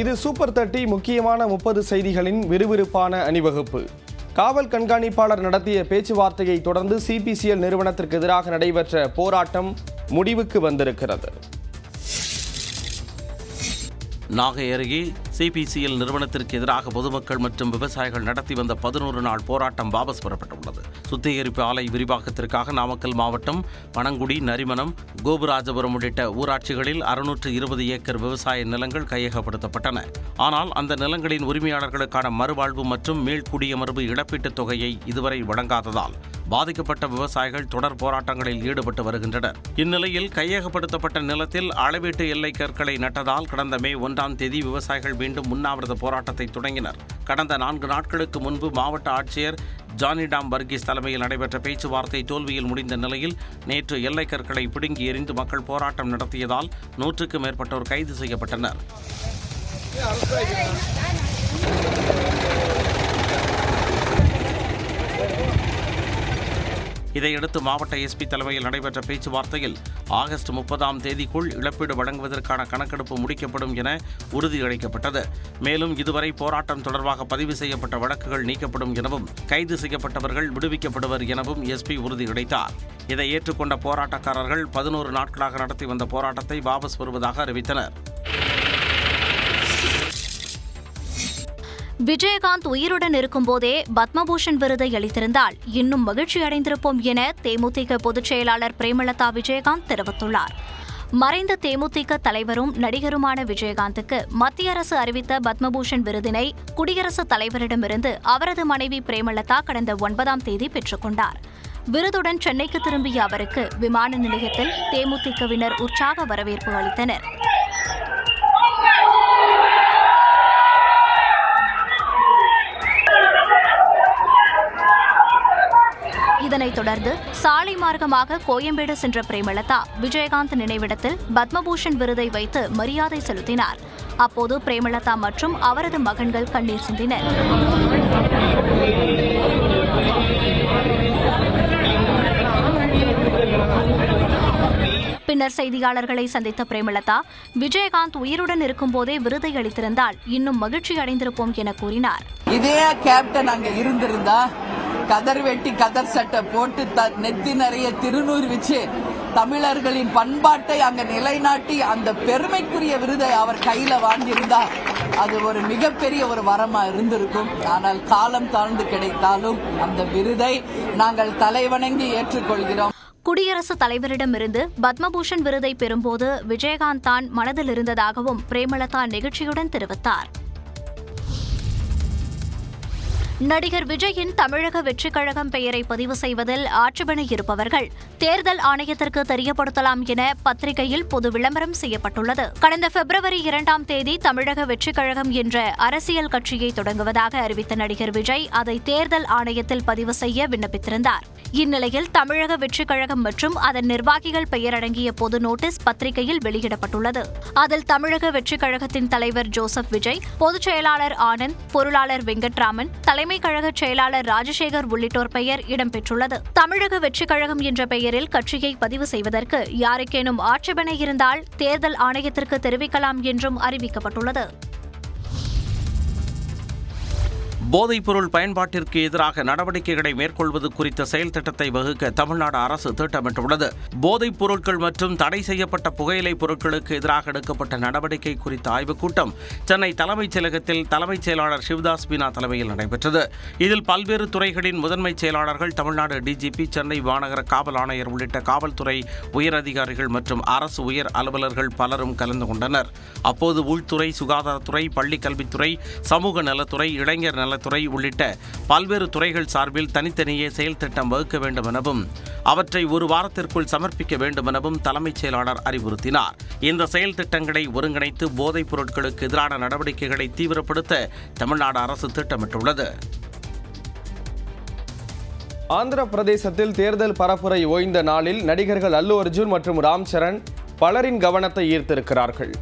இது சூப்பர் 30 முக்கியமான 30 செய்திகளின் விறுவிறுப்பான அணிவகுப்பு. காவல் கண்காணிப்பாளர் நடத்திய பேச்சுவார்த்தையை தொடர்ந்து சிபிசிஎல் நிறுவனத்திற்கு எதிராக நடைபெற்ற போராட்டம் முடிவுக்கு வந்திருக்கிறது. நாகை அருகே சிபிசிஎல் நிறுவனத்திற்கு எதிராக பொதுமக்கள் மற்றும் விவசாயிகள் நடத்தி வந்த 11 நாள் போராட்டம் வாபஸ் பெறப்பட்டுள்ளது. சுத்திகரிப்பு ஆலை விரிவாக்கத்திற்காக நாமக்கல் மாவட்டம் பனங்குடி, நரிமணம், கோபுராஜபுரம் உள்ளிட்ட ஊராட்சிகளில் 620 ஏக்கர் விவசாய நிலங்கள் கையகப்படுத்தப்பட்டன. ஆனால் அந்த நிலங்களின் உரிமையாளர்களுக்கான மறுவாழ்வு மற்றும் மீள்குடியமர்வு இழப்பீட்டுத் தொகையை இதுவரை வழங்காததால் பாதிக்கப்பட்ட விவசாயிகள் தொடர் போராட்டங்களில் ஈடுபட்டு வருகின்றனர். இந்நிலையில் கையகப்படுத்தப்பட்ட நிலத்தில் அளவீட்டு எல்லை கற்களை நட்டதால் கடந்த மே 1ஆம் தேதி விவசாயிகள் மீண்டும் உண்ணாவிரத போராட்டத்தை தொடங்கினர். கடந்த 4 நாட்களுக்கு முன்பு மாவட்ட ஆட்சியர் ஜானிடாம் வர்கீஸ் தலைமையில் நடைபெற்ற பேச்சுவார்த்தை தோல்வியில் முடிந்த நிலையில் நேற்று எல்லை கற்களை பிடுங்கி எறிந்து மக்கள் போராட்டம் நடத்தியதால் 100க்கும் மேற்பட்டோர் கைது செய்யப்பட்டனர். இதையடுத்து மாவட்ட எஸ்பி தலைமையில் நடைபெற்ற பேச்சுவார்த்தையில் ஆகஸ்ட் 30ஆம் தேதிக்குள் இழப்பீடு வழங்குவதற்கான கணக்கெடுப்பு முடிக்கப்படும் என உறுதியளிக்கப்பட்டது. மேலும் இதுவரை போராட்டம் தொடர்பாக பதிவு செய்யப்பட்ட வழக்குகள் நீக்கப்படும் எனவும் கைது செய்யப்பட்டவர்கள் விடுவிக்கப்படுவர் எனவும் எஸ்பி உறுதியளித்தார். இதை ஏற்றுக்கொண்ட போராட்டக்காரர்கள் 11 நாட்களாக நடத்தி வந்த போராட்டத்தை வாபஸ் பெறுவதாக அறிவித்தனர். விஜயகாந்த் உயிருடன் இருக்கும்போதே பத்மபூஷன் விருதை அளித்திருந்தால் இன்னும் மகிழ்ச்சி அடைந்திருப்போம் என தேமுதிக பொதுச் செயலாளர் பிரேமலதா விஜயகாந்த் தெரிவித்துள்ளார். மறைந்த தேமுதிக தலைவரும் நடிகருமான விஜயகாந்துக்கு மத்திய அரசு அறிவித்த பத்மபூஷன் விருதினை குடியரசுத் தலைவரிடமிருந்து அவரது மனைவி பிரேமலதா கடந்த 9ஆம் தேதி பெற்றுக்கொண்டார். விருதுடன் சென்னைக்கு திரும்பிய அவருக்கு விமான நிலையத்தில் தேமுதிகவினர் உற்சாக வரவேற்பு அளித்தனர். இதனைத் தொடர்ந்து சாலை மார்க்கமாக கோயம்பேடு சென்ற பிரேமலதா விஜயகாந்த் நினைவிடத்தில் பத்மபூஷன் விருதை வைத்து மரியாதை செலுத்தினார். அப்போது பிரேமலதா மற்றும் அவரது மகன்கள் கண்ணீர் சிந்தினர். பின்னர் செய்தியாளர்களை சந்தித்த பிரேமலதா விஜயகாந்த் உயிருடன் இருக்கும்போதே விருதை அளித்திருந்தால் இன்னும் மகிழ்ச்சி அடைந்திருப்போம் என கூறினார். இதே கேப்டன் அங்க இருந்திருந்தா கதர் வெட்டி கதர் சட்டை போட்டு நெத்தி நிறைய திருநூறு வச்சு தமிழர்களின் பண்பாட்டை அங்க நிலைநாட்டி அந்த பெருமைக்குரிய விருதை அவர் கையில வாங்கியிருந்தா அது ஒரு மிகப்பெரிய ஒரு வரமா இருந்திருக்கும். ஆனால் காலம் தாழ்ந்து கிடைத்தாலும் அந்த விருதை நாங்கள் தலைவணங்கி ஏற்றுக்கொள்கிறோம். குடியரசுத் தலைவரிடமிருந்து பத்மபூஷன் விருதை பெறும்போது விஜயகாந்த் தான் மனதில் இருந்ததாகவும் பிரேமலதா நெகிழ்ச்சியுடன் தெரிவித்தார். நடிகர் விஜயின் தமிழக வெற்றிக் கழகம் பெயரை பதிவு செய்வதில் ஆட்சேபனை இருப்பவர்கள் தேர்தல் ஆணையத்திற்கு தெரியப்படுத்தலாம் என பத்திரிகையில் பொது விளம்பரம் செய்யப்பட்டுள்ளது. கடந்த பிப்ரவரி 2ஆம் தேதி தமிழக வெற்றிக் கழகம் என்ற அரசியல் கட்சியை தொடங்குவதாக அறிவித்த நடிகர் விஜய் அதை தேர்தல் ஆணையத்தில் பதிவு செய்ய விண்ணப்பித்திருந்தார். இந்நிலையில் தமிழக வெற்றிக் கழகம் மற்றும் அதன் நிர்வாகிகள் பெயர் அடங்கிய பொது நோட்டீஸ் பத்திரிகையில் வெளியிடப்பட்டுள்ளது. அதில் தமிழக வெற்றிக் கழகத்தின் தலைவர் ஜோசப் விஜய், பொதுச் செயலாளர் ஆனந்த், பொருளாளர் வெங்கட்ராமன், தலைமை கழக செயலாளர் ராஜசேகர் உள்ளிட்டோர் பெயர் இடம்பெற்றுள்ளது. தமிழக வெற்றிக் கழகம் என்ற பெயரில் கட்சியை பதிவு செய்வதற்கு யாருக்கேனும் ஆட்சேபனை இருந்தால் தேர்தல் ஆணையத்திற்கு தெரிவிக்கலாம் என்றும் அறிவிக்கப்பட்டுள்ளது. போதைப்பொருள் பயன்பாட்டிற்கு எதிராக நடவடிக்கைகளை மேற்கொள்வது குறித்த செயல் திட்டத்தை வகுக்க தமிழ்நாடு அரசு திட்டமிட்டுள்ளது. போதைப் பொருட்கள் மற்றும் தடை செய்யப்பட்ட புகையிலை பொருட்களுக்கு எதிராக எடுக்கப்பட்ட நடவடிக்கை குறித்த ஆய்வுக் கூட்டம் சென்னை தலைமைச் செயலகத்தில் தலைமைச் செயலாளர் சிவதாஸ் மீனா தலைமையில் நடைபெற்றது. இதில் பல்வேறு துறைகளின் முதன்மைச் செயலாளர்கள், தமிழ்நாடு டிஜிபி, சென்னை மாநகர காவல் ஆணையர் உள்ளிட்ட காவல்துறை உயரதிகாரிகள் மற்றும் அரசு உயர் அலுவலர்கள் பலரும் கலந்து கொண்டனர். அப்போது உள்துறை, சுகாதாரத்துறை, பள்ளிக் கல்வித்துறை, சமூக நலத்துறை, இளைஞர் நலத்துறை உள்ளிட்ட பல்வேறு துறைகள் சார்பில் தனித்தனியே செயல் திட்டம் வகுக்க வேண்டும் எனவும் அவற்றை ஒரு வாரத்திற்குள் சமர்ப்பிக்க வேண்டும் எனவும் தலைமைச் செயலாளர் அறிவுறுத்தினார். இந்த செயல் திட்டங்களை ஒருங்கிணைத்து போதைப் பொருட்களுக்கு எதிரான நடவடிக்கைகளை தீவிரப்படுத்த தமிழ்நாடு அரசு திட்டமிட்டுள்ளது. ஆந்திர பிரதேசத்தில் தேர்தல் பரப்புரை ஓய்ந்த நாளில் நடிகர்கள் அல்லு அர்ஜுன் மற்றும் ராம் சரண் பலரின் கவனத்தை ஈர்த்திருக்கிறார்கள்.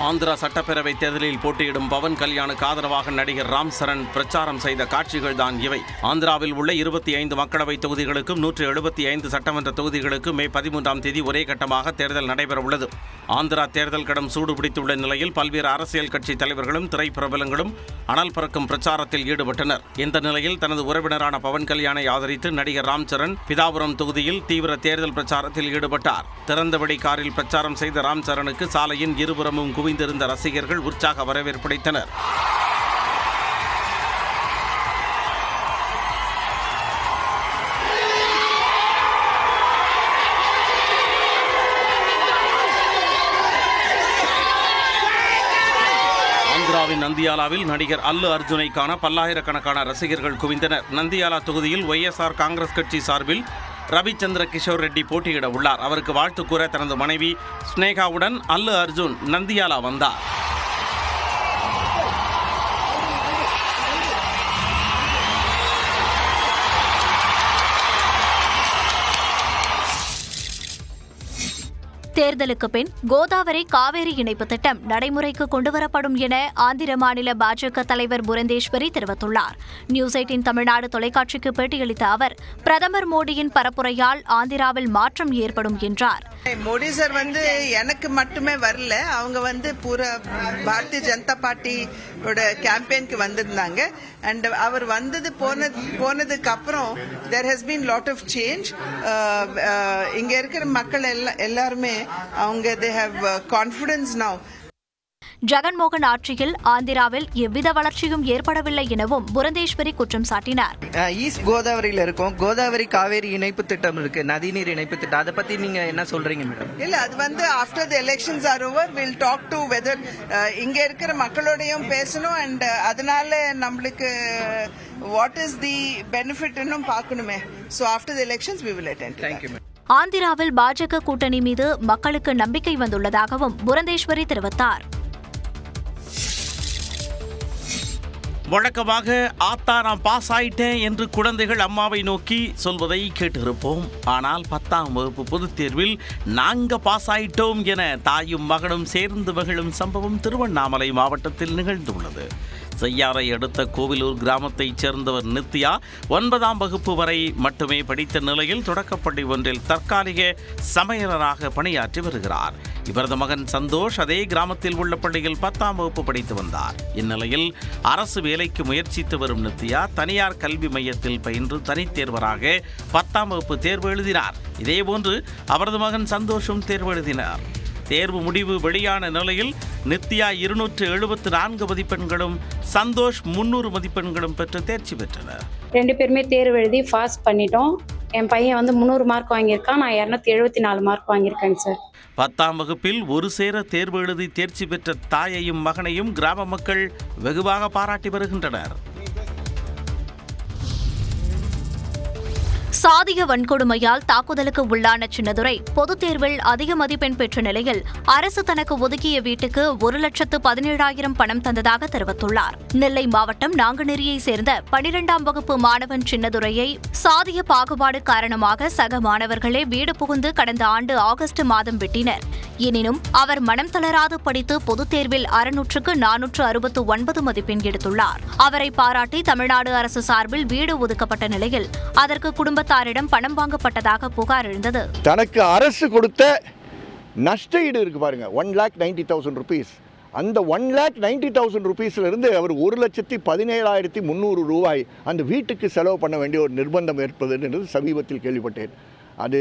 ஆந்திரா சட்டப்பேரவை தேர்தலில் போட்டியிடும் பவன் கல்யாணுக்கு ஆதரவாக நடிகர் ராம் சரண் பிரச்சாரம் செய்த காட்சிகள் தான் இவை. ஆந்திராவில் உள்ள 25 மக்களவை தொகுதிகளுக்கும் 175 சட்டமன்ற தொகுதிகளுக்கும் மே 13ஆம் தேதி ஒரே கட்டமாக தேர்தல் நடைபெற உள்ளது. ஆந்திரா தேர்தல் களம் சூடுபிடித்துள்ள நிலையில் பல்வேறு அரசியல் கட்சி தலைவர்களும் திரைப்பிரபலங்களும் அனல் பறக்கும் பிரச்சாரத்தில் ஈடுபட்டனர். இந்த நிலையில் தனது உறவினரான பவன் கல்யாணை ஆதரித்து நடிகர் ராம் சரண் பிதாபுரம் தொகுதியில் தீவிர தேர்தல் பிரச்சாரத்தில் ஈடுபட்டார். திறந்தவெளி காரில் பிரச்சாரம் செய்த ராம் சரணுக்கு சாலையின் இருபுறமும் குவிந்திருந்த ரசிகர்கள் உற்சாக வரவேற்பளித்தனர். ஆந்திராவின் நந்தியாலாவில் நடிகர் அல்லு அர்ஜுனை காண பல்லாயிரக்கணக்கான ரசிகர்கள் குவிந்தனர். நந்தியாலா தொகுதியில் ஒய்எஸ்ஆர் காங்கிரஸ் கட்சி சார்பில் ரவிச்சந்திர கிஷோர் ரெட்டி போட்டியிட உள்ளார். அவருக்கு வாழ்த்து கூற தனது மனைவி ஸ்னேகாவுடன் அல்லு அர்ஜுன் நந்தியாலா வந்தார். தேர்தலுக்கு பின் கோதாவரி காவேரி இணைப்பு திட்டம் நடைமுறைக்கு கொண்டுவரப்படும் என ஆந்திர மாநில பாஜக தலைவர் புரந்தேஸ்வரி தெரிவித்துள்ளார். நியூஸ் 18 தமிழ்நாடு தொலைக்காட்சிக்கு பேட்டியளித்த அவர், பிரதமர் மோடியின் பரப்புரையால் ஆந்திராவில் மாற்றம் ஏற்படும் என்றார். மோடி சார் எனக்கு மட்டுமே வரல, அவங்க பூரா பாரதிய ஜனதா பார்ட்டியோட கேம்பெயினுக்கு வந்திருந்தாங்க. அண்ட் அவர் போனதுக்கு அப்புறம் there has been lot of change. இங்க இருக்கிற மக்கள் எல்லாருமே அவங்க they have confidence now. Jaganmohan ஆட்சியில் ஆந்திராவில் எவ்வித வளர்ச்சியும் ஏற்படவில்லை எனவும் புரந்தேஸ்வரி குற்றம் சாட்டினார். ஈஸ்ட் கோதாவரியில இருக்கும் கோதாவரி காவேரி இணைப்பு திட்டம் இருக்கு, நதிநீர் இணைப்பு திட்டம். அதை பத்தி நீங்க என்ன சொல்றீங்க மேடம்? இல்ல, அது after the elections are over will talk to whether இங்க இருக்கிற மக்களோடையும் பேசணும். அண்ட் அதனால நம்மளுக்கு வாட் இஸ் தி பெனிஃபிட் பார்க்கணுமே. So after the elections we will attend. Thank you madam. ஆந்திராவில் பாஜக கூட்டணி மீது மக்களுக்கு நம்பிக்கை வந்துள்ளதாகவும் புரந்தேஸ்வரி தெரிவித்தார். வழக்கமாக ஆத்தா நான் பாஸ் ஆயிட்டேன் என்று குழந்தைகள் அம்மாவை நோக்கி சொல்வதை கேட்டிருப்போம். ஆனால் 10ஆம் வகுப்பு பொதுத் தேர்வில் நாங்க பாஸ் ஆயிட்டோம் என தாயும் மகனும் சேர்ந்து மகிழும் சம்பவம் திருவண்ணாமலை மாவட்டத்தில் நிகழ்ந்துள்ளது. செய்யாறை அடுத்த கோவிலூர் கிராமத்தைச் சேர்ந்தவர் நித்யா 9ஆம் வகுப்பு வரை மட்டுமே படித்த நிலையில் தொடக்கப்பள்ளி ஒன்றில் தற்காலிக சமையலராக பணியாற்றி வருகிறார். இவரது மகன் சந்தோஷ் அதே கிராமத்தில் உள்ள பள்ளியில் 10ஆம் வகுப்பு படித்து வந்தார். இந்நிலையில் அரசு வேலைக்கு முயற்சித்து வரும் நித்யா தனியார் கல்வி மையத்தில் பயின்று தனித்தேர்வராக 10ஆம் வகுப்பு தேர்வு எழுதினார். இதேபோன்று அவரது மகன் சந்தோஷும் தேர்வு எழுதினார். தேர்வு முடிவு வெளியான நிலையில் நித்யா 274 மதிப்பெண்களும் சந்தோஷ் 300 மதிப்பெண்களும் பெற்று தேர்ச்சி பெற்றனர். 2 பேருமே தேர்வு எழுதி பாஸ் பண்ணிட்டோம். என் பையன் 300 மார்க் வாங்கியிருக்கான், நான் 274 மார்க் வாங்கியிருக்கேங்க சார். 10ஆம் வகுப்பில் ஒரு சேர தேர்வு எழுதி தேர்ச்சி பெற்ற தாயையும் மகனையும் கிராம மக்கள் வெகுவாக பாராட்டி வருகின்றனர். சாதிய வன்கொடுமையால் தாக்குதலுக்கு உள்ளான சின்னதுரை பொதுத் தேர்வில் அதிக மதிப்பெண் பெற்ற நிலையில் அரசு தனக்கு ஒதுக்கிய வீட்டுக்கு 1,17,000 பணம் தந்ததாக தெரிவித்துள்ளார். நெல்லை மாவட்டம் நாங்குநேரியைச் சேர்ந்த 12ஆம் வகுப்பு மாணவன் சின்னதுரையை சாதிய பாகுபாடு காரணமாக சக மாணவர்களே வீடு புகுந்து கடந்த ஆண்டு ஆகஸ்ட் மாதம் வெட்டினர். எனினும் அவர் மனம் தளராது படித்து பொதுத் தேர்வில் 600க்கு 469 மதிப்பெண் எடுத்துள்ளார். அவரை பாராட்டி தமிழ்நாடு அரசு சார்பில் வீடு ஒதுக்கப்பட்ட நிலையில் அதற்கு குடும்பத்தாரிடம் பணம் வாங்கப்பட்டதாக புகார் எழுந்தது. தனக்கு அரசு கொடுத்த நஷ்ட ஈடு இருக்கு பாருங்க, 1,90,000 rupees. அந்த 1,90,000 rupeesலிருந்து அவர் 1,17,300 ரூபாய் அந்த வீட்டுக்கு செலவு பண்ண வேண்டிய ஒரு நிர்பந்தம் ஏற்பது என்று சமீபத்தில் கேள்விப்பட்டேன். அது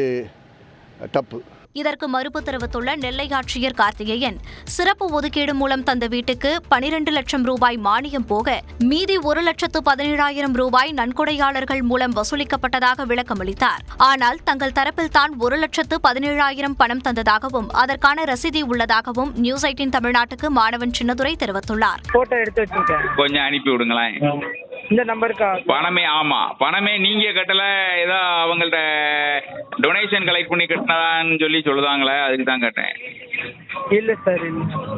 தப்பு. இதற்கு மறுப்பு தெரிவித்துள்ள நெல்லை ஆட்சியர் கார்த்திகேயன், சிறப்பு ஒதுக்கீடு மூலம் தந்த வீட்டுக்கு 12 லட்சம் ரூபாய் மானியம் போக மீதி 1,17,000 ரூபாய் நன்கொடையாளர்கள் மூலம் வசூலிக்கப்பட்டதாக விளக்கமளித்தார். ஆனால் தங்கள் தரப்பில் தான் 1,17,000 பணம் தந்ததாகவும் அதற்கான ரசீதி உள்ளதாகவும் நியூஸ் 18 தமிழ்நாட்டுக்கு மாணவன் சின்னதுரை தெரிவித்துள்ளார். போட்டோ எடுத்து வச்சிருக்கேன், கொஞ்சம் அனுப்பி விடுங்களேன். இந்த நம்பருக்கு பணமே நீங்க கட்டல, ஏதோ அவங்கள்ட்ட டொனேஷன் கலெக்ட் பண்ணி கட்டினதான்னு சொல்லி சொல்லுதாங்களே, அதுக்கு தான் கட்டேன். இல்ல சார்,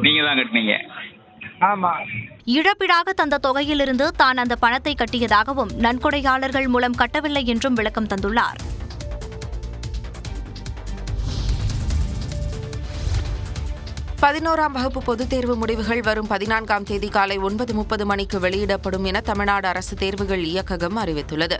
நீங்க தான் கட்டினீங்க. ஆமா. இழப்பீடாக தந்த தொகையிலிருந்து தான் அந்த பணத்தை கட்டியதாகவும் நன்கொடையாளர்கள் மூலம் கட்டவில்லை என்றும் விளக்கம் தந்துள்ளார். 11ஆம் வகுப்பு பொதுத் தேர்வு முடிவுகள் வரும் 14ஆம் தேதி காலை 9:30 மணிக்கு வெளியிடப்படும் என தமிழ்நாடு அரசு தேர்வுகள் இயக்ககம் அறிவித்துள்ளது.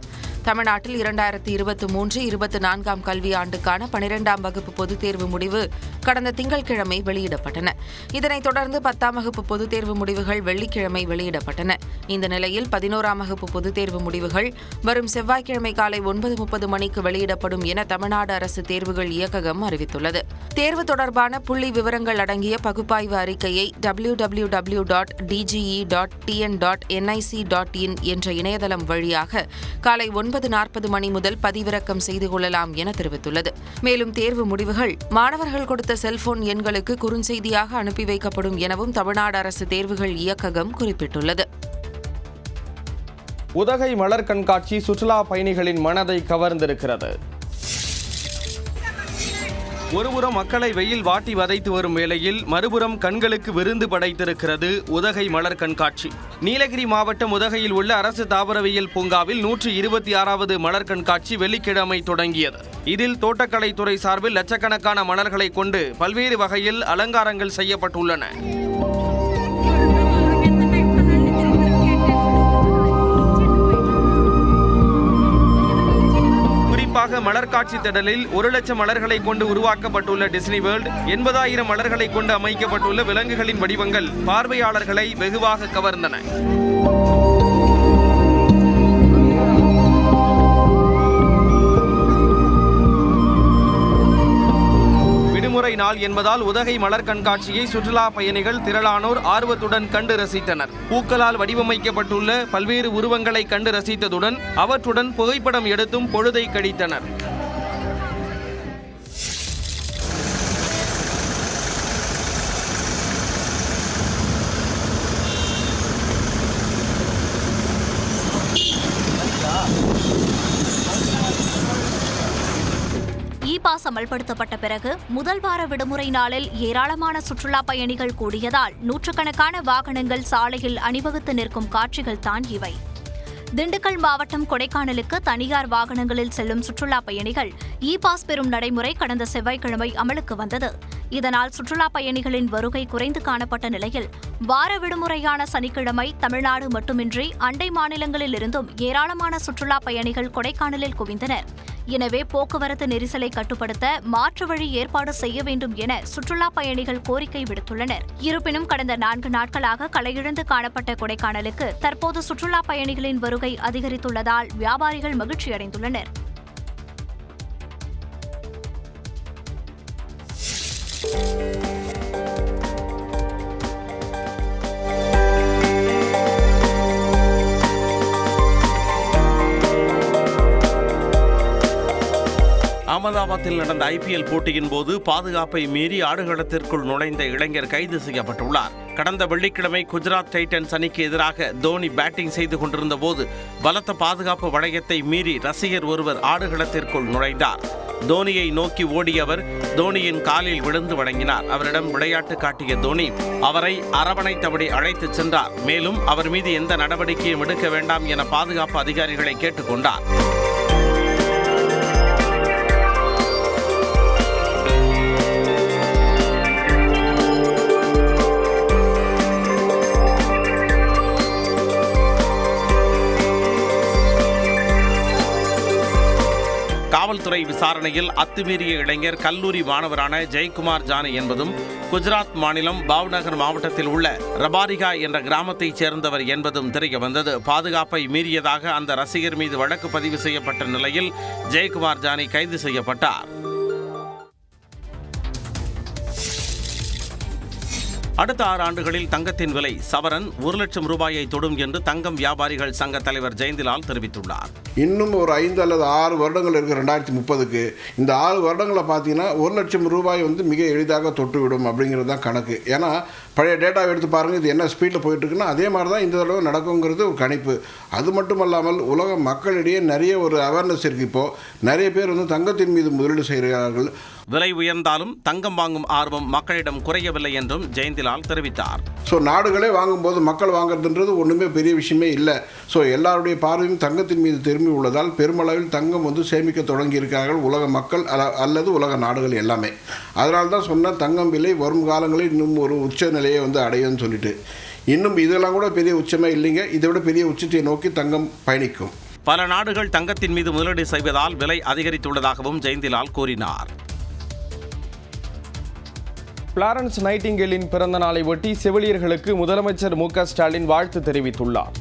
தமிழ்நாட்டில் 2023-24ஆம் கல்வியாண்டுக்கான 12ஆம் வகுப்பு பொதுத் தேர்வு முடிவு கடந்த திங்கட்கிழமை வெளியிடப்பட்டன. இதனைத் தொடர்ந்து 10ஆம் வகுப்பு பொதுத் தேர்வு முடிவுகள் வெள்ளிக்கிழமை வெளியிடப்பட்டன. இந்த நிலையில் 11ஆம் வகுப்பு பொதுத் தேர்வு முடிவுகள் வரும் செவ்வாய்க்கிழமை காலை 9:30 மணிக்கு வெளியிடப்படும் என தமிழ்நாடு அரசு தேர்வுகள் இயக்ககம் அறிவித்துள்ளது. தேர்வு தொடர்பான புள்ளி விவரங்கள் அடங்கிய பகுப்பாய்வு அறிக்கையை www.dge.tn.nic.in என்ற இணையதளம் வழியாக காலை 9:40 மணி முதல் பதிவிறக்கம் செய்து கொள்ளலாம் என தெரிவித்துள்ளது. மேலும் தேர்வு முடிவுகள் மாணவர்கள் கொடுத்த செல்போன் எண்களுக்கு குறுஞ்செய்தியாக அனுப்பி வைக்கப்படும் எனவும் தமிழ்நாடு அரசு தேர்வுகள் இயக்ககம் குறிப்பிட்டுள்ளது. உதகை மலர் கண்காட்சி சுற்றுலா பயணிகளின் மனதை கவர்ந்திருக்கிறது. ஒருபுறம் மக்களை வெயில் வாட்டி வதைத்து வரும் வேளையில் மறுபுறம் கண்களுக்கு விருந்து படைத்திருக்கிறது உதகை மலர் கண்காட்சி. நீலகிரி மாவட்டம் உதகையில் உள்ள அரசு தாவரவியல் பூங்காவில் 126வது மலர் கண்காட்சி வெள்ளிக்கிழமை தொடங்கியது. இதில் தோட்டக்கலைத்துறை சார்பில் லட்சக்கணக்கான மலர்களை கொண்டு பல்வேறு வகையில் அலங்காரங்கள் செய்யப்பட்டுள்ளன. குறிப்பாக மலர் காட்சி திடலில் 1 லட்சம் மலர்களை கொண்டு உருவாக்கப்பட்டுள்ள டிஸ்னி வேர்ல்ட், 80,000 மலர்களை கொண்டு அமைக்கப்பட்டுள்ள விலங்குகளின் வடிவங்கள் பார்வையாளர்களை வெகுவாக கவர்ந்தன. விடுமுறை நாள் என்பதால் உதகை மலர் கண்காட்சியை சுற்றுலா பயணிகள் திரளானோர் ஆர்வத்துடன் கண்டு ரசித்தனர். பூக்களால் வடிவமைக்கப்பட்டுள்ள பல்வேறு உருவங்களை கண்டு ரசித்ததுடன் அவற்றுடன் புகைப்படம் எடுத்தும் பொழுதை கழித்தனர். பாஸ் அமல்படுத்தப்பட்ட பிறகு முதல் வார விடுமுறை நாளில் ஏராளமான சுற்றுலா பயணிகள் கூடியதால் நூற்றுக்கணக்கான வாகனங்கள் சாலையில் அணிவகுத்து நிற்கும் காட்சிகள் தான் இவை. திண்டுக்கல் மாவட்டம் கொடைக்கானலுக்கு தனியார் வாகனங்களில் செல்லும் சுற்றுலா பயணிகள் பாஸ் பெறும் நடைமுறை கடந்த செவ்வாய்க்கிழமை அமலுக்கு வந்தது. இதனால் சுற்றுலா பயணிகளின் வருகை குறைந்து காணப்பட்ட நிலையில் வார விடுமுறையான சனிக்கிழமை தமிழ்நாடு மட்டுமின்றி அண்டை மாநிலங்களில் இருந்தும் ஏராளமான சுற்றுலா பயணிகள் கொடைக்கானலில் குவிந்தனர். எனவே போக்குவரத்து நெரிசலை கட்டுப்படுத்த மாற்று வழி ஏற்பாடு செய்ய வேண்டும் என சுற்றுலா பயணிகள் கோரிக்கை விடுத்துள்ளனர். இருப்பினும் கடந்த 4 நாட்களாக களையிழந்து காணப்பட்ட கொடைக்கானலுக்கு தற்போது சுற்றுலா பயணிகளின் வருகை அதிகரித்துள்ளதால் வியாபாரிகள் மகிழ்ச்சியடைந்துள்ளனர். அகமதாபாத்தில் நடந்த IPL போட்டியின் போது பாதுகாப்பை மீறி ஆடுகளத்திற்குள் நுழைந்த இளைஞர் கைது செய்யப்பட்டுள்ளார். கடந்த வெள்ளிக்கிழமை குஜராத் டைட்டன்ஸ் அணிக்கு எதிராக தோனி பேட்டிங் செய்து கொண்டிருந்த போது பலத்த பாதுகாப்பு வளையத்தை மீறி ரசிகர் ஒருவர் ஆடுகளத்திற்குள் நுழைந்தார். தோனியை நோக்கி ஓடியவர் தோனியின் காலில் விழுந்து வணங்கினார். அவரிடம் விளையாட்டு காட்டிய தோனி அவரை அரவணைத்தபடி அழைத்துச் சென்றார். மேலும் அவர் மீது எந்த நடவடிக்கையும் எடுக்க வேண்டாம் என பாதுகாப்பு அதிகாரிகளை கேட்டுக்கொண்டார். காவல்துறை விசாரணையில் அத்துமீறிய இளைஞர் கல்லூரி மாணவரான ஜெயக்குமார் ஜானி என்பதும் குஜராத் மாநிலம் பாவ்நகர் மாவட்டத்தில் உள்ள ரபாரிகா என்ற கிராமத்தைச் சேர்ந்தவர் என்பதும் தெரிய வந்தது. பாதுகாப்பை மீறியதாக அந்த ரசிகர் மீது வழக்கு பதிவு செய்யப்பட்ட நிலையில் ஜெயக்குமார் ஜானி கைது செய்யப்பட்டார். அடுத்த 6 ஆண்டுகளில் தங்கத்தின் விலை சவரன் 1 லட்சம் ரூபாயை தொடும் என்று தங்கம் வியாபாரிகள் சங்க தலைவர் ஜெயந்திலால் தெரிவித்துள்ளார். இன்னும் ஒரு 5 அல்லது 6 வருடங்கள் இருக்குது 2030க்கு. இந்த 6 வருடங்களை பார்த்தீங்கன்னா 1 லட்சம் ரூபாய் மிக எளிதாக தொட்டுவிடும் அப்படிங்கிறது தான் கணக்கு. ஏன்னா பழைய டேட்டா எடுத்து பாருங்கள், இது என்ன ஸ்பீடில் போயிட்டுருக்குன்னா அதே மாதிரி தான் இந்த தடவை நடக்குங்கிறது ஒரு கணிப்பு. அது மட்டும் இல்லாமல் உலக மக்களிடையே நிறைய ஒரு அவேர்னஸ் இருக்குது. இப்போது நிறைய பேர் வந்து தங்கத்தின் மீது முதலீடு செய்கிறார்கள். விலை உயர்ந்தாலும் தங்கம் வாங்கும் ஆர்வம் மக்களிடம் குறையவில்லை என்றும் ஜெயந்திலால் தெரிவித்தார். ஸோ நாடுகளே வாங்கும்போது மக்கள் வாங்குறதுன்றது ஒன்றுமே பெரிய விஷயமே இல்லை. ஸோ எல்லாருடைய பார்வையும் தங்கத்தின் மீது திரும்பி உள்ளதால் பெருமளவில் தங்கம் வந்து சேமிக்க தொடங்கியிருக்கிறார்கள் உலக மக்கள் அல்லது உலக நாடுகள் எல்லாமே. அதனால தான் சொன்ன தங்கம் விலை வரும் காலங்களில் இன்னும் ஒரு உச்ச நிலையை வந்து அடையும்னு சொல்லிட்டு. இன்னும் இதெல்லாம் கூட பெரிய உச்சமே இல்லைங்க, இதை விட பெரிய உச்சத்தை நோக்கி தங்கம் பயணிக்கும். பல நாடுகள் தங்கத்தின் மீது முதலீடு செய்வதால் விலை அதிகரித்துள்ளதாகவும் ஜெயந்திலால் கூறினார். பிளாரன்ஸ் நைட்டிங்கேலின் பிறந்த நாளை ஒட்டி செவிலியர்களுக்கு முதலமைச்சர் மு.க. ஸ்டாலின் வாழ்த்து தெரிவித்துள்ளார்.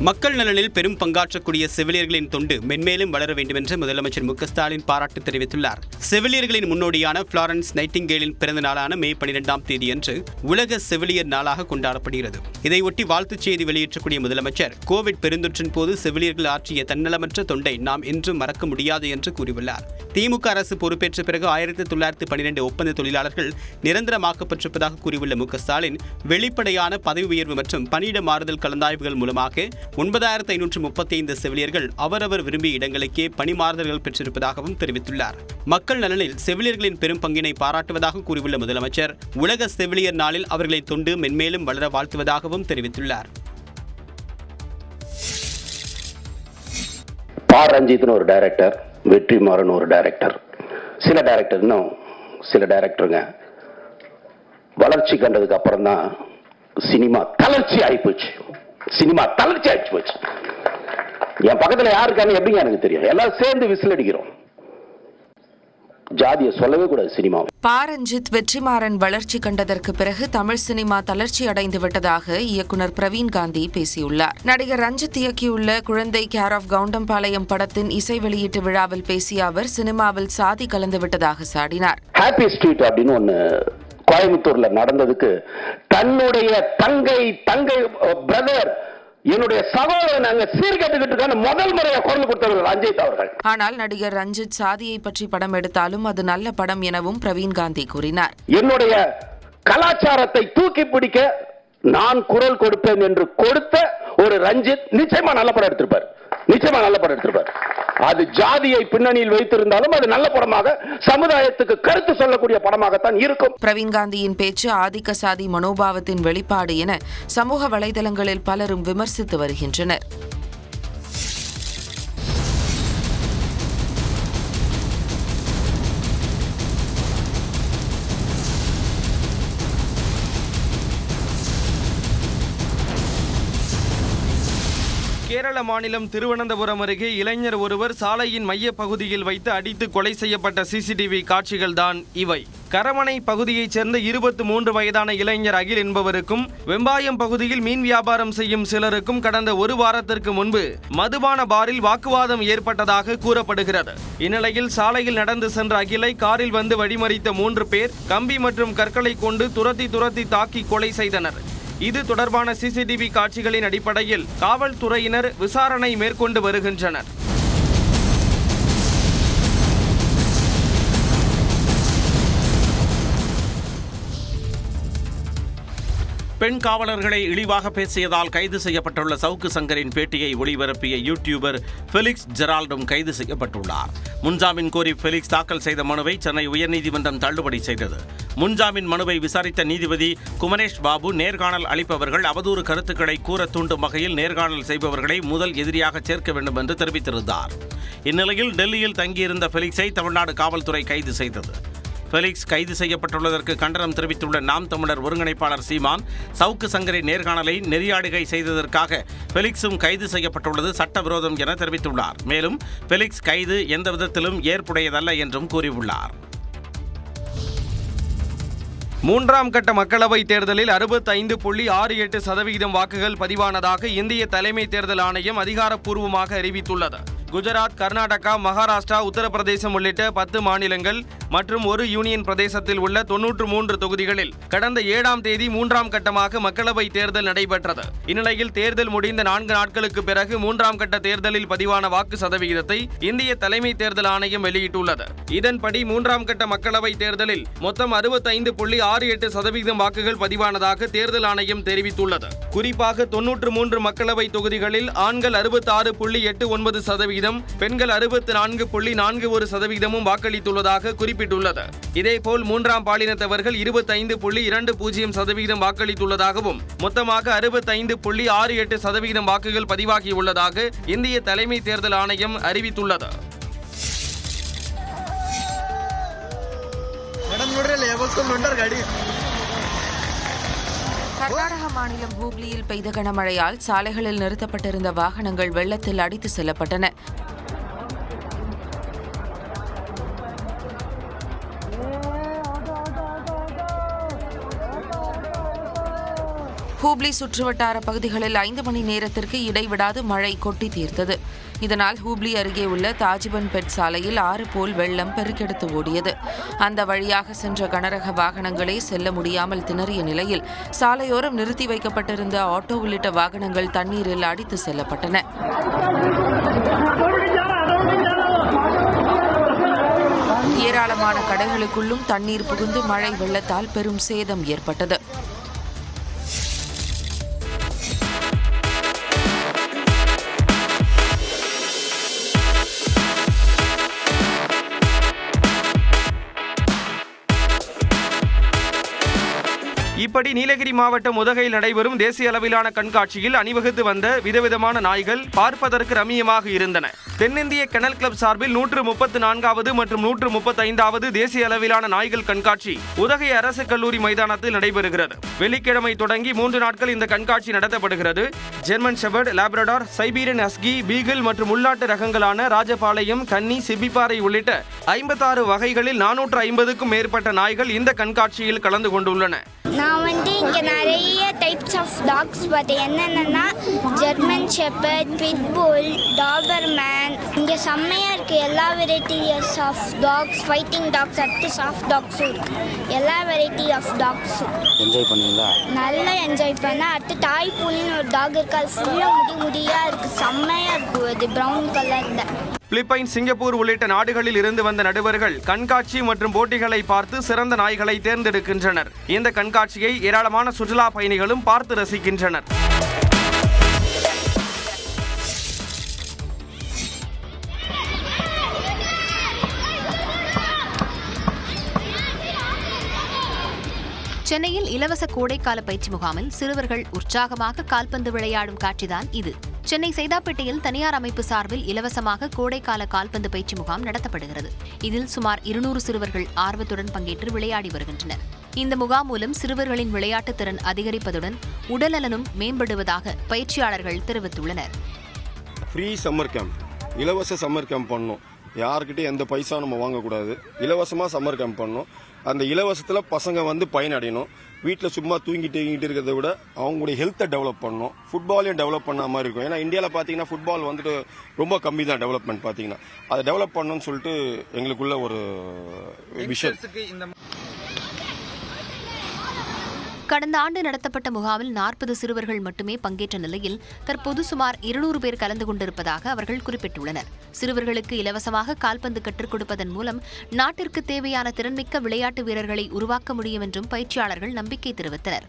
மக்கள் நலனில் பெரும் பங்காற்றக்கூடிய செவிலியர்களின் தொண்டு மென்மேலும் வளர வேண்டும் என்று முதலமைச்சர் மு.க. ஸ்டாலின் பாராட்டு தெரிவித்துள்ளார். செவிலியர்களின் முன்னோடியான பிளாரன்ஸ் நைட்டிங்கேலின் பிறந்த நாளான மே 12ஆம் தேதியன்று உலக செவிலியர் நாளாக கொண்டாடப்படுகிறது. இதையொட்டி வாழ்த்துச் செய்தி வெளியிட்டக்கூடிய முதலமைச்சர் கோவிட் பெருந்தொற்றின் போது செவிலியர்கள் ஆற்றிய தன்னலமற்ற தொண்டை நாம் என்றும் மறக்க முடியாது என்று கூறியுள்ளார். திமுக அரசு பொறுப்பேற்ற பிறகு 1912 ஒப்பந்த தொழிலாளர்கள் நிரந்தரமாக்கப்பட்டிருப்பதாக கூறியுள்ள மு.க. ஸ்டாலின் வெளிப்படையான பதவி உயர்வு மற்றும் பணியிட மாறுதல் கலந்தாய்வுகள் மூலமாக 9535 செவிலியர்கள் அவரவர் விரும்பிய இடங்களுக்கே பணிமாறுதல்கள் பெற்றிருப்பதாகவும் தெரிவித்துள்ளார். மக்கள் நலனில் செவிலியர்களின் பெரும் பங்கினை பாராட்டுவதாக கூறியுள்ள முதலமைச்சர் உலக செவிலியர் நாளில் அவர்களின் தொண்டு மென்மேலும் வளர வாழ்த்துவதாகவும் தெரிவித்துள்ளார். ரஞ்சித்னு ஒரு டைரக்டர், வெற்றிமாறன் ஒரு டைரக்டர், சில டைரக்டருங்க வளர்ச்சி கண்டதுக்கு அப்புறம் தான் சினிமா தளர்ச்சி ஆயிப்போச்சு. என் பக்கத்துல யாருக்கான்னு எப்படிங்க எனக்கு தெரியும்? எல்லாரும் சேர்ந்து விசில் அடிக்கிறோம். ஜாதியை சொல்லவே கூடாது சினிமா. ரஞ்சித் வெற்றிமாறன் வளர்ச்சி கண்டதற்கு பிறகு தமிழ் சினிமா தளர்ச்சி அடைந்து விட்டதாக இயக்குனர் பிரவீன் காந்தி பேசியுள்ளார். நடிகர் ரஞ்சித் இயக்கியுள்ள குழந்தை கேர் ஆஃப் கவுண்டம்பாளையம் படத்தின் இசை வெளியீட்டு விழாவில் பேசிய அவர் சினிமாவில் சாதி கலந்து விட்டதாக சாடினார். ஹாப்பி ஸ்ட்ரீட் அப்படின்னு ஒன்னு கோயம்புத்தூர்ல நடந்ததுக்கு தன்னுடைய தங்கை பிரதர் என்னுடைய சகோதரன் அங்க சீர்கட்டுக்கிட்டு முதல் முறையா குரல் கொடுத்தவர் ரஞ்சித் அவர்கள். ஆனால் நடிகர் ரஞ்சித் சாதியை பற்றி படம் எடுத்தாலும் அது நல்ல படம் எனவும் பிரவீன் காந்தி கூறினார். என்னுடைய கலாச்சாரத்தை தூக்கி பிடிக்க நான் குரல் கொடுப்பேன் என்று கொடுத்த ஒரு ரஞ்சித் நிச்சயமா நல்ல படம் எடுத்திருப்பார். அது ஜாதியை பின்னணியில் வைத்திருந்தாலும் அது நல்ல படமாக சமுதாயத்துக்கு கருத்து சொல்லக்கூடிய படமாகத்தான் இருக்கும். பிரவீன் காந்தியின் பேச்சு ஆதிக்க சாதி மனோபாவத்தின் வெளிப்பாடு என சமூக வலைதளங்களில் பலரும் விமர்சித்து வருகின்றனர். கேரள மாநிலம் திருவனந்தபுரம் அருகே இளைஞர் ஒருவர் சாலையின் மைய பகுதியில் வைத்து அடித்து கொலை செய்யப்பட்ட சிசிடிவி காட்சிகள்தான் இவை. கரமனை பகுதியைச் சேர்ந்த 23 வயதான இளைஞர் அகில் என்பவருக்கும் வெம்பாயம் பகுதியில் மீன் வியாபாரம் செய்யும் சிலருக்கும் கடந்த ஒரு வாரத்திற்கு முன்பு மதுபான பாரில் வாக்குவாதம் ஏற்பட்டதாக கூறப்படுகிறது. இந்நிலையில் சாலையில் நடந்து சென்ற அகிலை காரில் வந்து வழிமறித்த 3 பேர் கம்பி மற்றும் கற்களை கொண்டு துரத்தி தாக்கி கொலை செய்தனர். இது தொடர்பான சிசிடிவி காட்சிகளின் அடிப்படையில் காவல்துறையினர் விசாரணை மேற்கொண்டு வருகின்றனர். பெண் காவலர்களை இழிவாக பேசியதால் கைது செய்யப்பட்டுள்ள சவுக்கு சங்கரின் பேட்டியை ஒளிபரப்பிய யூடியூபர் ஃபெலிக்ஸ் ஜெரால்டும் கைது செய்யப்பட்டுள்ளார். முன்ஜாமீன் கோரி ஃபெலிக்ஸ் தாக்கல் செய்த மனுவை சென்னை உயர்நீதிமன்றம் தள்ளுபடி செய்தது. முன்ஜாமீன் மனுவை விசாரித்த நீதிபதி குமரேஷ் பாபு நேர்காணல் அளிப்பவர்கள் அவதூறு கருத்துக்களை கூற தூண்டும் வகையில் நேர்காணல் செய்பவர்களை முதல் எதிரியாக சேர்க்க வேண்டும் என்று தெரிவித்திருந்தார். இந்நிலையில் டெல்லியில் தங்கியிருந்த ஃபெலிக்ஸை தமிழ்நாடு காவல்துறை கைது செய்தது. ஃபெலிக்ஸ் கைது செய்யப்பட்டுள்ளதற்கு கண்டனம் தெரிவித்துள்ள நாம் தமிழர் ஒருங்கிணைப்பாளர் சீமான், சவுக்கு சங்கரின் நேர்காணலை நெறியாடுகை செய்ததற்காக ஃபெலிக்ஸும் கைது செய்யப்பட்டுள்ளது சட்டவிரோதம் என தெரிவித்துள்ளார். மேலும் ஃபெலிக்ஸ் கைது எந்த விதத்திலும் ஏற்புடையதல்ல என்றும் கூறியுள்ளார். 3ஆம் கட்ட மக்களவைத் தேர்தலில் 65.68% வாக்குகள் பதிவானதாக இந்திய தலைமை தேர்தல் ஆணையம் அதிகாரப்பூர்வமாக அறிவித்துள்ளது. குஜராத், கர்நாடகா, மகாராஷ்டிரா, உத்தரப்பிரதேசம் உள்ளிட்ட 10 மாநிலங்கள் மற்றும் ஒரு யூனியன் பிரதேசத்தில் உள்ள 93 தொகுதிகளில் கடந்த 7ஆம் தேதி 3ஆம் கட்டமாக மக்களவைத் தேர்தல் நடைபெற்றது. இந்நிலையில் தேர்தல் முடிந்த 4 நாட்களுக்கு பிறகு 3ஆம் கட்ட தேர்தலில் பதிவான வாக்கு சதவிகிதத்தை இந்திய தலைமை தேர்தல் ஆணையம் வெளியிட்டுள்ளது. இதன்படி 3ஆம் கட்ட மக்களவைத் தேர்தலில் மொத்தம் 65.68% வாக்குகள் பதிவானதாக தேர்தல் ஆணையம் தெரிவித்துள்ளது. குறிப்பாக 93 மக்களவை தொகுதிகளில் ஆண்கள் 66.89%, பெண்கள் 64.41% வாக்களித்துள்ளதாக குறிப்பிட்டுள்ளது. இதேபோல் 3ஆம் பாலினத்தவர்கள் 25.20% வாக்களித்துள்ளதாகவும் மொத்தமாக 65.68% வாக்குகள் பதிவாகியுள்ளதாக இந்திய தலைமை தேர்தல் ஆணையம் அறிவித்துள்ளது. கர்நாடக மாநிலம் ஹூப்ளியில் பெய்த கனமழையால் சாலைகளில் நிறுத்தப்பட்டிருந்த வாகனங்கள் வெள்ளத்தில் அடித்து செல்லப்பட்டன. ஹூப்ளி சுற்றுவட்டார பகுதிகளில் 5 மணி நேரத்திற்கு இடைவிடாது மழை கொட்டி தீர்த்தது. இதனால் ஹூப்ளி அருகே உள்ள தாஜிபன் பெட் சாலையில் 6 போல் வெள்ளம் பெருக்கெடுத்து ஓடியது. அந்த வழியாக சென்ற கனரக வாகனங்களே செல்ல முடியாமல் திணறிய நிலையில் சாலையோரம் நிறுத்தி வைக்கப்பட்டிருந்த ஆட்டோ உள்ளிட்ட வாகனங்கள் தண்ணீரில் அடித்து செல்லப்பட்டன. ஏராளமான கடைகளுக்குள்ளும் தண்ணீர் புகுந்து மழை வெள்ளத்தால் பெரும் சேதம் ஏற்பட்டது. இப்படி நீலகிரி மாவட்டம் உதகையில் நடைபெறும் தேசிய அளவிலான கண்காட்சியில் அணிவகுத்து வந்த விதவிதமான நாய்கள் பார்ப்பதற்கு ரம்மியமாக இருந்தன. தென்னிந்திய கெனல் கிளப் சார்பில் 134வது மற்றும் 135வது தேசிய அளவிலான நாய்கள் கண்காட்சி உதகை அரசு கல்லூரி மைதானத்தில் நடைபெறுகிறது. வெள்ளிக்கிழமை தொடங்கி 3 நாட்கள் இந்த கண்காட்சி நடத்தப்படுகிறது. German shepherd, Labrador, Siberian husky, beagle மற்றும் உள்நாட்டு ரகங்களான ராஜபாளையம், கன்னி, சிப்பிப்பாறை உள்ளிட்ட 56 வகைகளில் 450க்கும் மேற்பட்ட நாய்கள் இந்த கண்காட்சியில் கலந்து கொண்டுள்ளன. நான் இங்கே நிறைய டைப்ஸ் ஆஃப் டாக்ஸ் பார்த்தேன். என்னென்னா ஜெர்மன் ஷெப்பர்ட், பிட்புல், டாபர்மேன். இங்கே செம்மையாக இருக்குது. எல்லா varieties of dogs, fighting dogs, அடுத்து சாஃப்ட் டாக்ஸும் இருக்குது. எல்லா வெரைட்டி ஆஃப் டாக்ஸும் என்ஜாய் பண்ணீங்களா? நல்லா என்ஜாய் பண்ணேன். அடுத்து டாய் பூலின்னு ஒரு டாக் இருக்குது. அது ஃபுல்லாக முடியாக இருக்குது. செம்மையாக இருக்குது. அது ப்ரௌன் கலரில். பிலிப்பைன்ஸ், சிங்கப்பூர் உள்ளிட்ட நாடுகளில் இருந்து வந்த நடுவர்கள் கண்காட்சி மற்றும் போட்டிகளை பார்த்து சிறந்த நாய்களை தேர்ந்தெடுக்கின்றனர். இந்த கண்காட்சியை ஏராளமான சுற்றுலா பயணிகளும் பார்த்து ரசிக்கின்றனர். சென்னையில் இலவச கோடைக்கால பயிற்சி முகாமில் சிறுவர்கள் உற்சாகமாக கால்பந்து விளையாடும் காட்சிதான் இது. சென்னை சைதாப்பேட்டையில் தனியார் அமைப்பு சார்பில் இலவசமாக கோடைக்கால கால்பந்து பயிற்சி முகாம் நடத்தப்படுகிறது. இதில் சுமார் 200 சிறுவர்கள் ஆர்வத்துடன் பங்கேற்று விளையாடி வருகின்றனர். இந்த முகாம் மூலம் சிறுவர்களின் விளையாட்டு திறன் அதிகரிப்பதுடன் உடல்நலனும் மேம்படுவதாக பயிற்சியாளர்கள் தெரிவித்துள்ளனர். ஃப்ரீ சம்மர் கேம்ப், இலவச சம்மர் கேம்ப் பண்ணணும். யாருக்கிட்டையும் எந்த பைசா நம்ம வாங்கக்கூடாது. இலவசமாக சம்மர் கேம்ப் பண்ணணும். அந்த இலவசத்தில் பசங்க பயனடையணும். வீட்டில் சும்மா தூங்கிட்டு இருக்கிறத விட அவங்களுடைய ஹெல்த்தை டெவலப் பண்ணணும். ஃபுட்பாலையும் டெவலப் பண்ண மாதிரி இருக்கும். ஏன்னா இந்தியாவில் பார்த்தீங்கன்னா ஃபுட்பால் ரொம்ப கம்மி தான் டெவலப்மெண்ட். பார்த்தீங்கன்னா அதை டெவலப் பண்ணணும்னு சொல்லிட்டு எங்களுக்குள்ள ஒரு விஷயம். கடந்த ஆண்டு நடத்தப்பட்ட முகாமில் 40 சிறுவர்கள் மட்டுமே பங்கேற்ற நிலையில் தற்போது சுமார் 200 பேர் கலந்து கொண்டிருப்பதாக அவர்கள் குறிப்பிட்டுள்ளனர். சிறுவர்களுக்கு இலவசமாக கால்பந்து கற்றுக் கொடுப்பதன் மூலம் நாட்டிற்கு தேவையான திறன்மிக்க விளையாட்டு வீரர்களை உருவாக்க முடியும் என்றும் பயிற்சியாளர்கள் நம்பிக்கை தெரிவித்தனர்.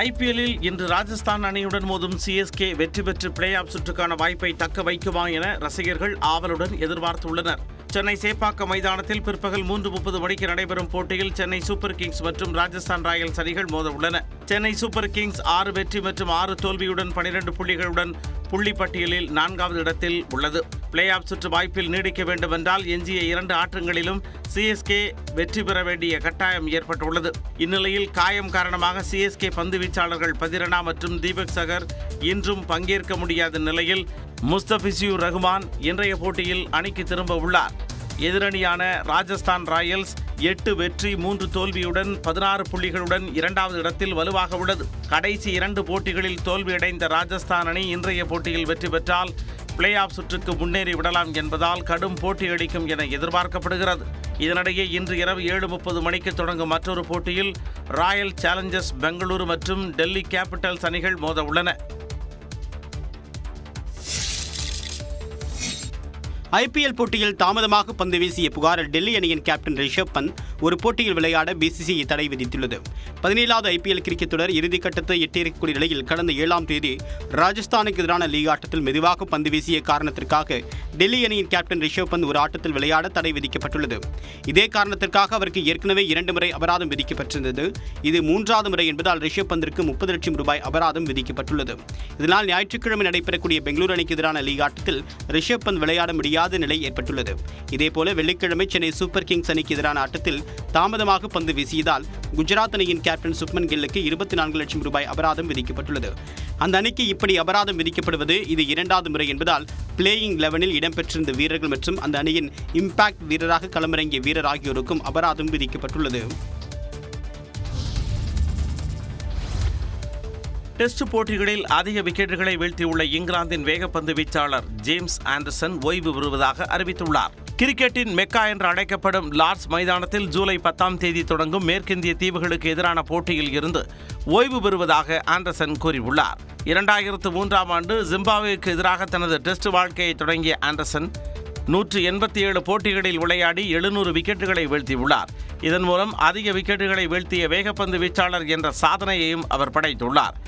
ஐபிஎல்லில் இன்று ராஜஸ்தான் அணியுடன் மோதும் சிஎஸ்கே வெற்றி பெற்று பிளே ஆஃப் சுற்றுக்கான வாய்ப்பை தக்க வைக்குமா என ரசிகர்கள் ஆவலுடன் எதிர்பார்த்துள்ளனர். சென்னை சேப்பாக்கம் மைதானத்தில் பிற்பகல் 3:30 மணிக்கு நடைபெறும் போட்டியில் சென்னை சூப்பர் கிங்ஸ் மற்றும் ராஜஸ்தான் ராயல்ஸ் அணிகள் மோத உள்ளன. சென்னை சூப்பர் கிங்ஸ் 6 வெற்றி மற்றும் 6 தோல்வியுடன் 12 புள்ளிகளுடன் புள்ளி பட்டியலில் 4வது இடத்தில் உள்ளது. பிளே ஆஃப் சுற்று வாய்ப்பில் நீடிக்க வேண்டுமென்றால் எஞ்சிய 2 ஆட்டங்களிலும் சிஎஸ்கே வெற்றி பெற வேண்டிய கட்டாயம் ஏற்பட்டுள்ளது. இந்நிலையில் காயம் காரணமாக சிஎஸ்கே பந்து வீச்சாளர்கள் பதிரனா மற்றும் தீபக் சகர் இன்றும் பங்கேற்க முடியாத நிலையில் முஸ்தபிசூர் ரஹ்மான் இன்றைய போட்டியில் அணிக்கு திரும்ப உள்ளார். எதிரணியான ராஜஸ்தான் ராயல்ஸ் 8 வெற்றி 3 தோல்வியுடன் 16 புள்ளிகளுடன் 2வது இடத்தில் வலுவாக உள்ளது. கடைசி 2 போட்டிகளில் தோல்வியடைந்த ராஜஸ்தான் அணி இன்றைய போட்டியில் வெற்றி பெற்றால் பிளே ஆஃப் சுற்றுக்கு முன்னேறி விடலாம் என்பதால் கடும் போட்டியளிக்கும் என எதிர்பார்க்கப்படுகிறது. இதனிடையே இன்று இரவு 7:30 மணிக்கு தொடங்கும் மற்றொரு போட்டியில் ராயல் சேலஞ்சர்ஸ் பெங்களூரு மற்றும் டெல்லி கேபிட்டல்ஸ் அணிகள் மோத உள்ளன. IPL போட்டியில் தாமதமாக பந்து வீசிய புகாரில் டெல்லி அணியின் கேப்டன் ரிஷப் பந்த் ஒரு போட்டியில் விளையாட BCCI தடை விதித்துள்ளது. 17வது IPL கிரிக்கெட் தொடர் இறுதிக்கட்டத்தை எட்டியிருக்கக்கூடிய நிலையில் கடந்த 7ஆம் தேதி ராஜஸ்தானுக்கு எதிரான லீக் ஆட்டத்தில் மெதுவாக பந்து வீசிய காரணத்திற்காக டெல்லி அணியின் கேப்டன் ரிஷப் பந்த் ஒரு ஆட்டத்தில் விளையாட தடை விதிக்கப்பட்டுள்ளது. இதே காரணத்திற்காக அவருக்கு ஏற்கனவே 2 முறை அபராதம் விதிக்கப்பட்டிருந்தது. இது 3வது முறை என்பதால் ரிஷப் பந்திற்கு 30 லட்சம் ரூபாய் அபராதம் விதிக்கப்பட்டுள்ளது. இதனால் ஞாயிற்றுக்கிழமை நடைபெறக்கூடிய பெங்களூரு அணிக்கு எதிரான லீக் ஆட்டத்தில் ரிஷப் பந்த் விளையாட முடியாத நிலை ஏற்பட்டுள்ளது. இதேபோல வெள்ளிக்கிழமை சென்னை சூப்பர் கிங்ஸ் அணிக்கு எதிரான ஆட்டத்தில் தாமதமாக பந்து வீசியதால் குஜராத் அணியின் கேப்டன் சுப்மன் கில்லுக்கு 24 லட்சம் ரூபாய் அபராதம் விதிக்கப்பட்டுள்ளது. அந்த அணிக்கு இப்படி அபராதம் விதிக்கப்படுவது இது 2வது முறை என்பதால் பிளேயிங் 11இல் இடம்பெற்றிருந்த வீரர்கள் மற்றும் அந்த அணியின் இம்பாக்ட் வீரராக களமிறங்கிய வீரர் ஆகியோருக்கும் அபராதம் விதிக்கப்பட்டுள்ளது. டெஸ்ட் போட்டிகளில் அதிக விக்கெட்டுகளை வீழ்த்தியுள்ள இங்கிலாந்தின் வேகப்பந்து வீச்சாளர் ஜேம்ஸ் ஆண்டர்சன் ஓய்வு பெறுவதாக அறிவித்துள்ளார். கிரிக்கெட்டின் மெக்கா என்று அழைக்கப்படும் லார்ட்ஸ் மைதானத்தில் ஜூலை 10ஆம் தேதி தொடங்கும் மேற்கிந்திய தீவுகளுக்கு எதிரான போட்டியில் இருந்து ஓய்வு பெறுவதாக ஆண்டர்சன் கூறியுள்ளார். 2003ஆம் ஆண்டு ஜிம்பாப்வேக்கு எதிராக தனது டெஸ்ட் வாழ்க்கையை தொடங்கிய ஆண்டர்சன் 187 போட்டிகளில் விளையாடி 700 விக்கெட்டுகளை வீழ்த்தியுள்ளார். இதன் மூலம் அதிக விக்கெட்டுகளை வீழ்த்திய வேகப்பந்து வீச்சாளர் என்ற சாதனையையும் அவர் படைத்துள்ளார்.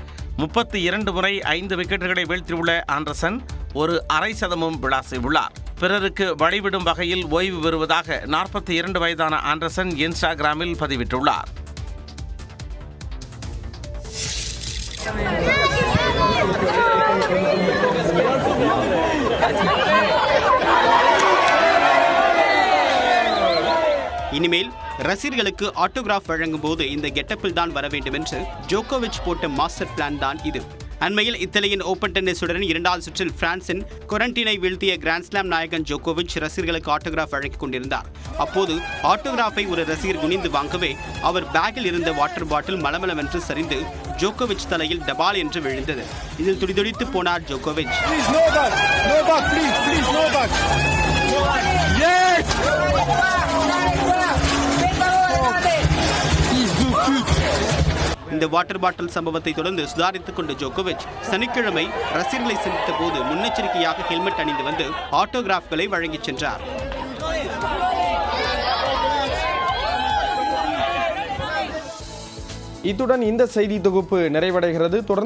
32 முறை 5 விக்கெட்டுகளை வீழ்த்தியுள்ள ஆண்டர்சன் ஒரு அரை சதமும் விளாசியுள்ளார். பிறருக்கு வழிவிடும் வகையில் ஓய்வு பெறுவதாக 42 வயதான ஆண்டர்சன் இன்ஸ்டாகிராமில் பதிவிட்டுள்ளார். இனிமேல் ரசிகர்களுக்கு ஆட்டோகிராஃப் வழங்கும் போது இந்த கெட்டப்பில் தான் வர வேண்டும் என்று ஜோகோவிச் போட்ட மாஸ்டர் பிளான் தான் இது. அண்மையில் இத்தாலியன் ஓபன் டென்னிஸ் தொடரின் 2வது சுற்றில் பிரான்சின் கொரண்டினை வீழ்த்திய கிராண்ட்ஸ்லாம் நாயகன் ஜோகோவிச் ரசிகர்களுக்கு ஆட்டோகிராஃப் வழங்கிக் கொண்டிருந்தார். அப்போது ஆட்டோகிராஃபை ஒரு ரசிகர் குனிந்து வாங்கவே அவர் பேக்கில் இருந்த வாட்டர் பாட்டில் மளமளவென்று சரிந்து ஜோகோவிச் தலையில் டபால் என்று விழுந்தது. இதில் துடிதுடித்து போனார் ஜோகோவிச். இந்த வாட்டர் பாட்டில் சம்பவத்தை தொடர்ந்து சுதாரித்துக் கொண்ட ஜோகோவிச் சனிக்கிழமை ரசிகர்களை சந்தித்த போது முன்னெச்சரிக்கையாக ஹெல்மெட் அணிந்து வந்து ஆட்டோகிராஃப்களை வழங்கிச் சென்றார். இத்துடன் இந்த செய்தி தொகுப்பு நிறைவடைகிறது. தொடர்ந்து